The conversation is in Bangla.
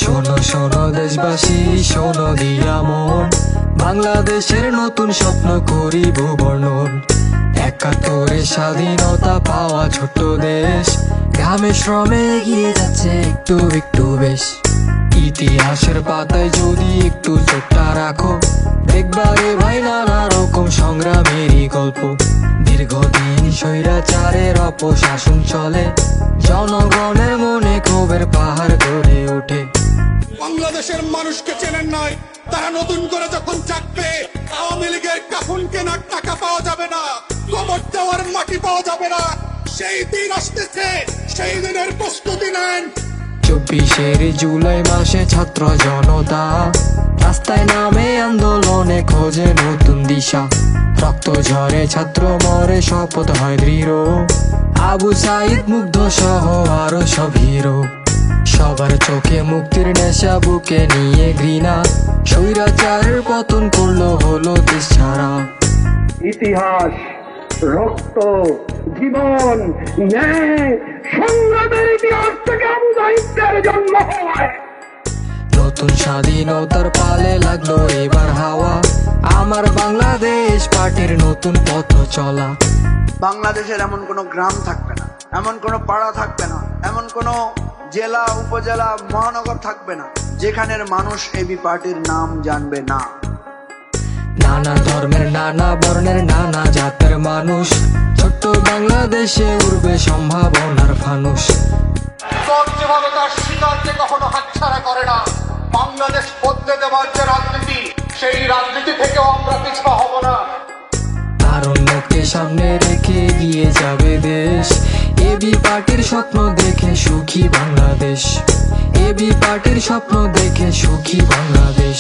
শোনো শোনো দেশবাসী, শোনো দিয়া মন, বাংলাদেশের নতুন স্বপ্ন করিব বর্ণন। ৭১ স্বাধীনতা পাওয়া ছোট্ট দেশ, ঘামে শ্রমে এগিয়ে যাচ্ছে একটু একটু বেশ। ইতিহাসের পাতায় যদি একটু চোখটা রাখো, দেখবা রে ভাই নানা রকম সংগ্রামেরই গল্প। দীর্ঘদিন স্বৈরাচারের অপশাসন চলে, জনগণের মনে ক্ষোভের পাহাড় গড়ে ওঠে। বাংলাদেশের মানুষকে চেনেন নয়, তারা নতুন করে যখন চাকবে, আওয়ামী লীগের কাফন কেনার টাকা পাওয়া যাবে না, কবর দেওয়ার মাটি পাওয়া যাবে না। সেই দিন আসতেছে, সেই দিনের প্রস্তুতি নেন। ২৪ জুলাই মাসে ছাত্র জনতা রাস্তায় নামে, আন্দোলনে খোঁজে নতুন দিশা। রক্ত ঝরে ছাত্র মরে, শপথ হয় দৃঢ়, আবু সাইদ মুগ্ধ সহ আরো সব হিরো। সবার চোখে মুক্তির নেশা, বুকে নিয়ে ঘৃণা, স্বৈরাচারের পতন করলো হলো দেশ ছাড়া। ইতিহাস, রক্ত, জীবন, ন্যায়, সংগ্রামের ইতিহাস থেকে আবু সাইদের জন্ম হয়। নতুন স্বাধীনতার পালে লাগলো এবার হাওয়া, আমার বাংলাদেশ পার্টির নতুন পথ চলা। বাংলাদেশের এমন কোনো গ্রাম থাকবে না, এমন কোনো পাড়া থাকবে না, এমন কোনো জেলা উপজেলা মহানগর থাকবে না যেখানের মানুষ এবি পার্টির নাম জানবে না। নানা ধর্মের, নানা বর্ণের, নানা জাতের মানুষ, ছোট্ট বাংলাদেশে উড়বে সম্ভাবনার ফানুষ। যেভাবে তার শিকারকে কখনো হাতছাড়া করে না, বাংলাদেশ বদলে দেওয়ার যে রাজনীতি, সেই রাজনীতি থেকেও আমরা পিছপা হব না। তারুণ্যকে সামনে রেখে এগিয়ে যাবে দেশ, এবি পার্টির স্বপ্ন দেখে সুখী বাংলাদেশ, এবি পার্টির স্বপ্ন দেখে সুখী বাংলাদেশ।